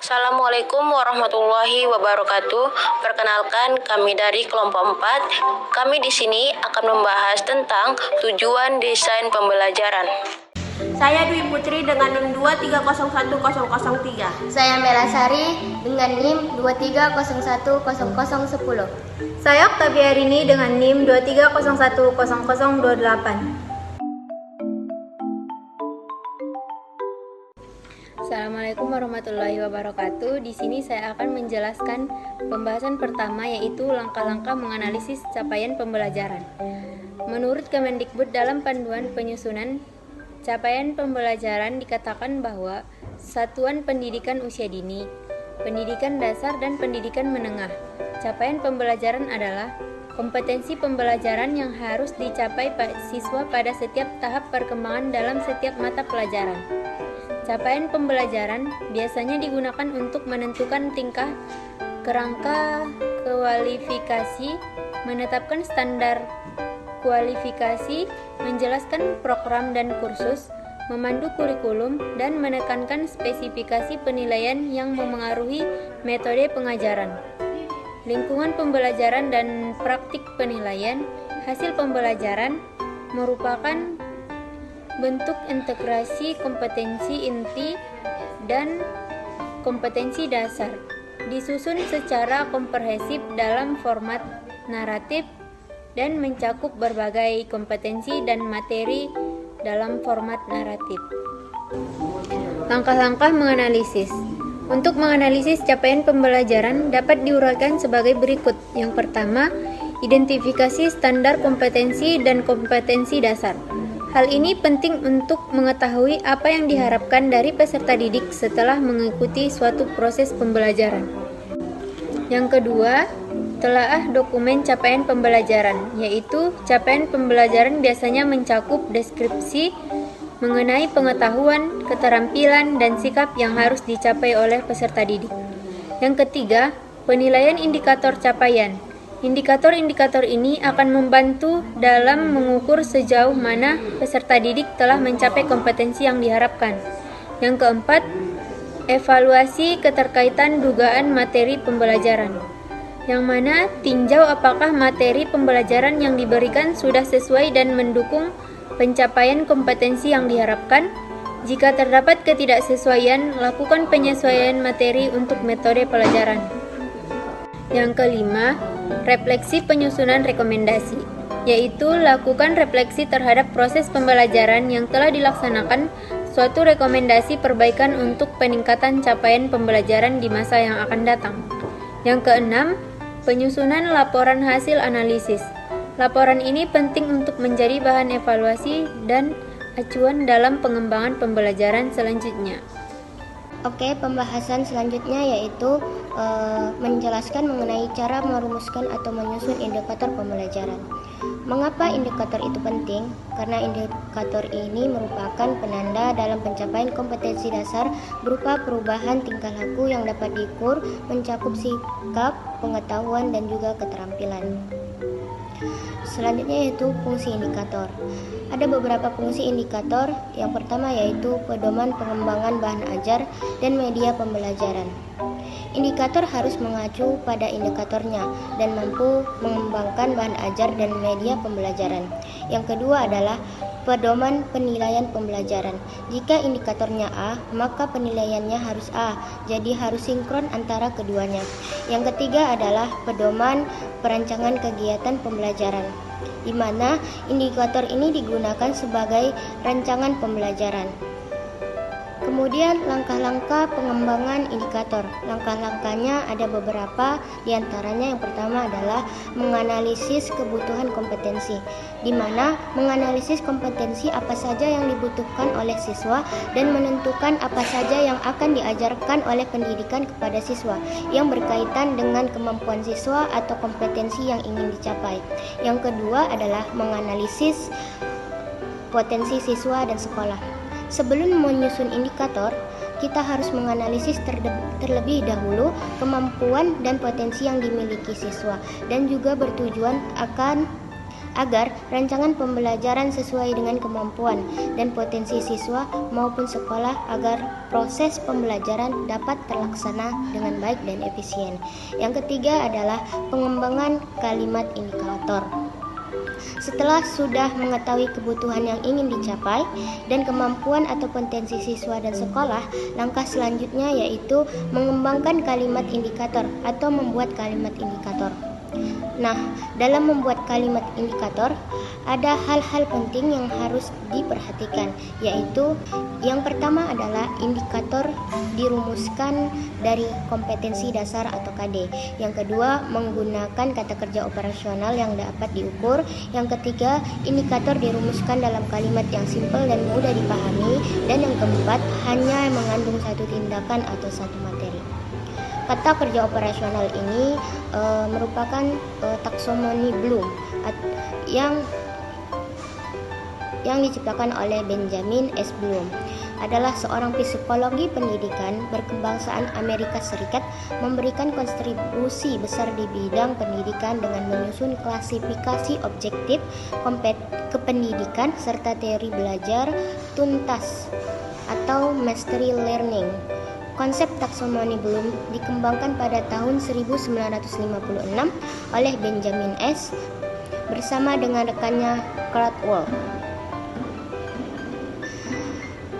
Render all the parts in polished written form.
Assalamualaikum warahmatullahi wabarakatuh. Perkenalkan, kami dari kelompok 4. Kami di sini akan membahas tentang tujuan desain pembelajaran. Saya Dwi Putri dengan NIM 2301003. Saya Melasari dengan NIM 230101010. Saya Oktaviarini dengan NIM 230100028. Assalamualaikum warahmatullahi wabarakatuh. Di sini saya akan menjelaskan pembahasan pertama, yaitu langkah-langkah menganalisis capaian pembelajaran. Menurut Kemendikbud, dalam panduan penyusunan capaian pembelajaran dikatakan bahwa satuan pendidikan usia dini, pendidikan dasar, dan pendidikan menengah. Capaian pembelajaran adalah kompetensi pembelajaran yang harus dicapai siswa pada setiap tahap perkembangan dalam setiap mata pelajaran. Capaian pembelajaran biasanya digunakan untuk menentukan tingkah, kerangka kualifikasi, menetapkan standar kualifikasi, menjelaskan program dan kursus, memandu kurikulum, dan menekankan spesifikasi penilaian yang memengaruhi metode pengajaran. Lingkungan pembelajaran dan praktik penilaian hasil pembelajaran merupakan bentuk integrasi kompetensi inti dan kompetensi dasar, disusun secara komprehensif dalam format naratif dan mencakup berbagai kompetensi dan materi dalam format naratif. Langkah-langkah menganalisis. Untuk menganalisis capaian pembelajaran dapat diuraikan sebagai berikut. Yang pertama, identifikasi standar kompetensi dan kompetensi dasar. Hal ini penting untuk mengetahui apa yang diharapkan dari peserta didik setelah mengikuti suatu proses pembelajaran. Yang kedua, telaah dokumen capaian pembelajaran, yaitu capaian pembelajaran biasanya mencakup deskripsi mengenai pengetahuan, keterampilan, dan sikap yang harus dicapai oleh peserta didik. Yang ketiga, penilaian indikator capaian. Indikator-indikator ini akan membantu dalam mengukur sejauh mana peserta didik telah mencapai kompetensi yang diharapkan. Yang keempat, evaluasi keterkaitan dugaan materi pembelajaran, yang mana tinjau apakah materi pembelajaran yang diberikan sudah sesuai dan mendukung pencapaian kompetensi yang diharapkan. Jika terdapat ketidaksesuaian, lakukan penyesuaian materi untuk metode pelajaran. Yang kelima, refleksi penyusunan rekomendasi, yaitu lakukan refleksi terhadap proses pembelajaran yang telah dilaksanakan, suatu rekomendasi perbaikan untuk peningkatan capaian pembelajaran di masa yang akan datang. Yang keenam, penyusunan laporan hasil analisis. Laporan ini penting untuk menjadi bahan evaluasi dan acuan dalam pengembangan pembelajaran selanjutnya. Oke, pembahasan selanjutnya yaitu menjelaskan mengenai cara merumuskan atau menyusun indikator pembelajaran. Mengapa indikator itu penting? Karena indikator ini merupakan penanda dalam pencapaian kompetensi dasar berupa perubahan tingkah laku yang dapat diukur, mencakup sikap, pengetahuan, dan juga keterampilan. Selanjutnya yaitu fungsi indikator. Ada beberapa fungsi indikator. Yang pertama yaitu pedoman pengembangan bahan ajar dan media pembelajaran. Indikator harus mengacu pada indikatornya dan mampu mengembangkan bahan ajar dan media pembelajaran. Yang kedua adalah pedoman penilaian pembelajaran. Jika indikatornya A, maka penilaiannya harus A, jadi harus sinkron antara keduanya. Yang ketiga adalah pedoman perancangan kegiatan pembelajaran, di mana indikator ini digunakan sebagai rancangan pembelajaran. Kemudian langkah-langkah pengembangan indikator. Langkah-langkahnya ada beberapa, diantaranya yang pertama adalah menganalisis kebutuhan kompetensi, di mana menganalisis kompetensi apa saja yang dibutuhkan oleh siswa dan menentukan apa saja yang akan diajarkan oleh pendidikan kepada siswa yang berkaitan dengan kemampuan siswa atau kompetensi yang ingin dicapai. Yang kedua adalah menganalisis potensi siswa dan sekolah. Sebelum menyusun indikator, kita harus menganalisis terlebih dahulu kemampuan dan potensi yang dimiliki siswa dan juga bertujuan akan agar rancangan pembelajaran sesuai dengan kemampuan dan potensi siswa maupun sekolah agar proses pembelajaran dapat terlaksana dengan baik dan efisien. Yang ketiga adalah pengembangan kalimat indikator. Setelah sudah mengetahui kebutuhan yang ingin dicapai dan kemampuan atau potensi siswa dan sekolah, langkah selanjutnya yaitu mengembangkan kalimat indikator atau membuat kalimat indikator. Nah, dalam membuat kalimat indikator, ada hal-hal penting yang harus diperhatikan, yaitu yang pertama adalah indikator dirumuskan dari kompetensi dasar atau KD. Yang kedua, menggunakan kata kerja operasional yang dapat diukur. Yang ketiga, indikator dirumuskan dalam kalimat yang simpel dan mudah dipahami. Dan yang keempat, hanya mengandung satu tindakan atau satu materi. Kata kerja operasional ini merupakan taksonomi Bloom yang diciptakan oleh Benjamin S. Bloom. Adalah seorang psikologi pendidikan berkebangsaan Amerika Serikat, memberikan kontribusi besar di bidang pendidikan dengan menyusun klasifikasi objektif kependidikan serta teori belajar tuntas atau mastery learning. Konsep taksonomi Bloom dikembangkan pada tahun 1956 oleh Benjamin S. bersama dengan rekannya Caldwell.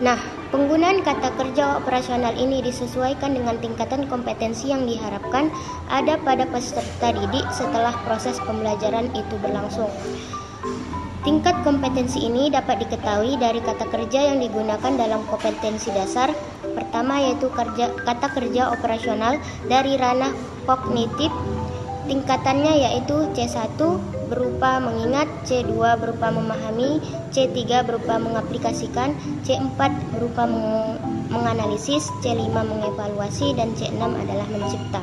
Nah, penggunaan kata kerja operasional ini disesuaikan dengan tingkatan kompetensi yang diharapkan ada pada peserta didik setelah proses pembelajaran itu berlangsung. Tingkat kompetensi ini dapat diketahui dari kata kerja yang digunakan dalam kompetensi dasar. Pertama yaitu kata kerja operasional dari ranah kognitif. Tingkatannya yaitu C1 berupa mengingat, C2 berupa memahami, C3 berupa mengaplikasikan, C4 berupa menganalisis, C5 mengevaluasi, dan C6 adalah mencipta.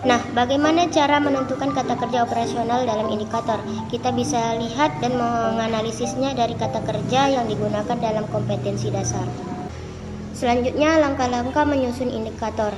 Nah, bagaimana cara menentukan kata kerja operasional dalam indikator? Kita bisa lihat dan menganalisisnya dari kata kerja yang digunakan dalam kompetensi dasar. Selanjutnya, langkah-langkah menyusun indikator.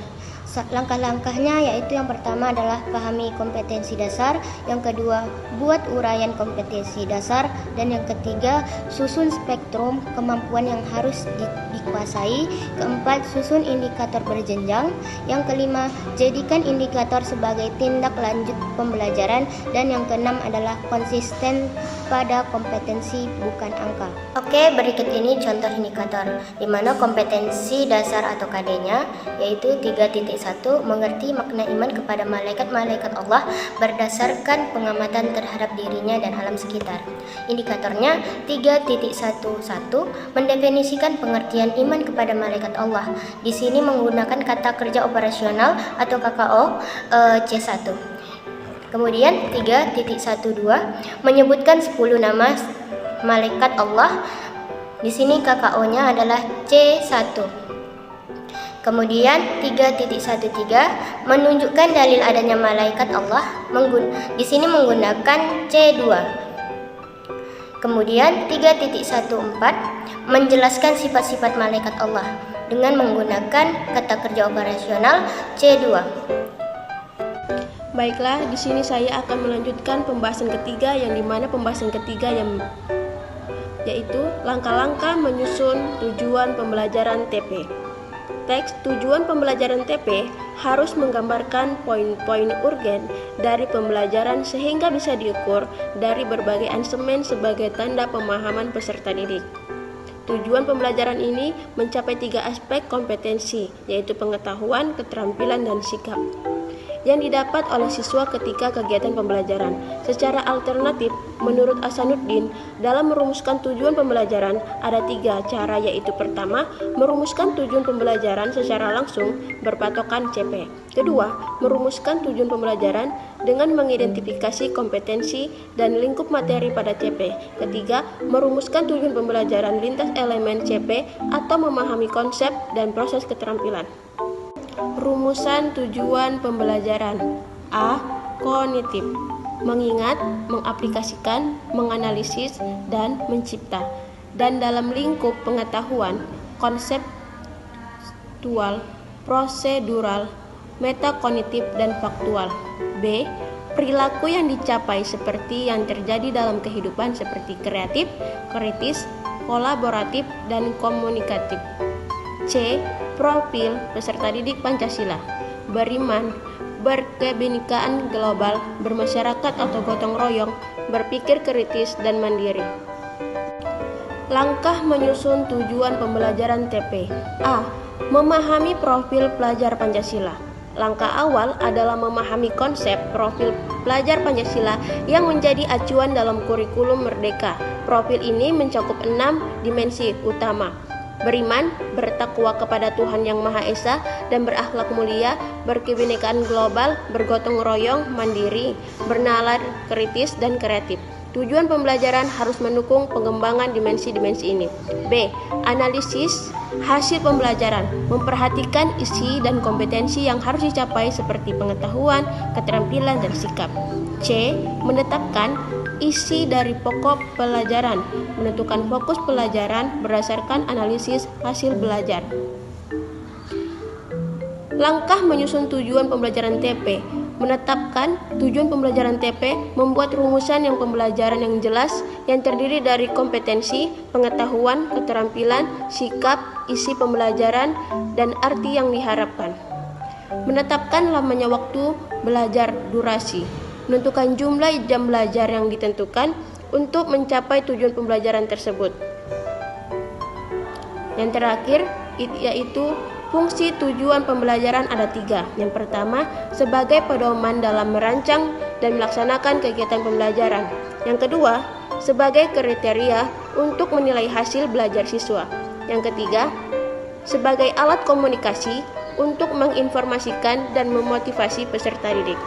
Langkah-langkahnya yaitu yang pertama adalah pahami kompetensi dasar, yang kedua buat uraian kompetensi dasar, dan yang ketiga susun spektrum kemampuan yang harus dikuasai, keempat susun indikator berjenjang, yang kelima jadikan indikator sebagai tindak lanjut pembelajaran, dan yang keenam adalah konsisten pada kompetensi bukan angka. Oke, berikut ini contoh indikator di mana kompetensi dasar atau KD-nya yaitu 3.1 mengerti makna iman kepada malaikat-malaikat Allah berdasarkan pengamatan terhadap dirinya dan alam sekitar. Indikatornya 3.11 mendefinisikan pengertian iman kepada malaikat Allah. Di sini menggunakan kata kerja operasional atau KKO C1. Kemudian 3.12 menyebutkan 10 nama malaikat Allah. Di sini KKO-nya adalah C1. Kemudian 3.13 menunjukkan dalil adanya malaikat Allah. Di sini menggunakan C2. Kemudian 3.14 menjelaskan sifat-sifat malaikat Allah dengan menggunakan kata kerja operasional C2. Baiklah, di sini saya akan melanjutkan pembahasan ketiga, yang dimana pembahasan ketiga yaitu langkah-langkah menyusun tujuan pembelajaran TP. Teks tujuan pembelajaran TP harus menggambarkan poin-poin urgen dari pembelajaran sehingga bisa diukur dari berbagai instrumen sebagai tanda pemahaman peserta didik. Tujuan pembelajaran ini mencapai 3 aspek kompetensi, yaitu pengetahuan, keterampilan, dan sikap yang didapat oleh siswa ketika kegiatan pembelajaran. Secara alternatif, menurut Hasanuddin, dalam merumuskan tujuan pembelajaran ada 3 cara, yaitu pertama, merumuskan tujuan pembelajaran secara langsung berpatokan CP. Kedua, merumuskan tujuan pembelajaran dengan mengidentifikasi kompetensi dan lingkup materi pada CP. Ketiga, merumuskan tujuan pembelajaran lintas elemen CP atau memahami konsep dan proses keterampilan. Rumusan tujuan pembelajaran. A. Kognitif: mengingat, mengaplikasikan, menganalisis, dan mencipta. Dan dalam lingkup pengetahuan, konseptual, prosedural, metakognitif, dan faktual. B. perilaku yang dicapai seperti yang terjadi dalam kehidupan seperti kreatif, kritis, kolaboratif, dan komunikatif. C. Profil peserta didik Pancasila: beriman, berkebinekaan global, bermasyarakat atau gotong royong, berpikir kritis dan mandiri. Langkah menyusun tujuan pembelajaran TP. A. Memahami profil pelajar Pancasila. Langkah awal adalah memahami konsep profil pelajar Pancasila yang menjadi acuan dalam kurikulum Merdeka. Profil ini mencakup 6 dimensi utama: beriman, bertakwa kepada Tuhan Yang Maha Esa dan berakhlak mulia, berkebinekaan global, bergotong royong, mandiri, bernalar kritis dan kreatif. Tujuan pembelajaran harus mendukung pengembangan dimensi-dimensi ini. B. Analisis hasil pembelajaran, memperhatikan isi dan kompetensi yang harus dicapai seperti pengetahuan, keterampilan, dan sikap. C. Menetapkan isi dari pokok pelajaran, menentukan fokus pelajaran berdasarkan analisis hasil belajar. Langkah menyusun tujuan pembelajaran TP. Menetapkan tujuan pembelajaran TP, membuat rumusan yang pembelajaran yang jelas yang terdiri dari kompetensi, pengetahuan, keterampilan, sikap, isi pembelajaran, dan arti yang diharapkan. Menetapkan lamanya waktu belajar, durasi. Menentukan jumlah jam belajar yang ditentukan untuk mencapai tujuan pembelajaran tersebut. Yang terakhir yaitu fungsi tujuan pembelajaran ada 3. Yang pertama, sebagai pedoman dalam merancang dan melaksanakan kegiatan pembelajaran. Yang kedua, sebagai kriteria untuk menilai hasil belajar siswa. Yang ketiga, sebagai alat komunikasi untuk menginformasikan dan memotivasi peserta didik.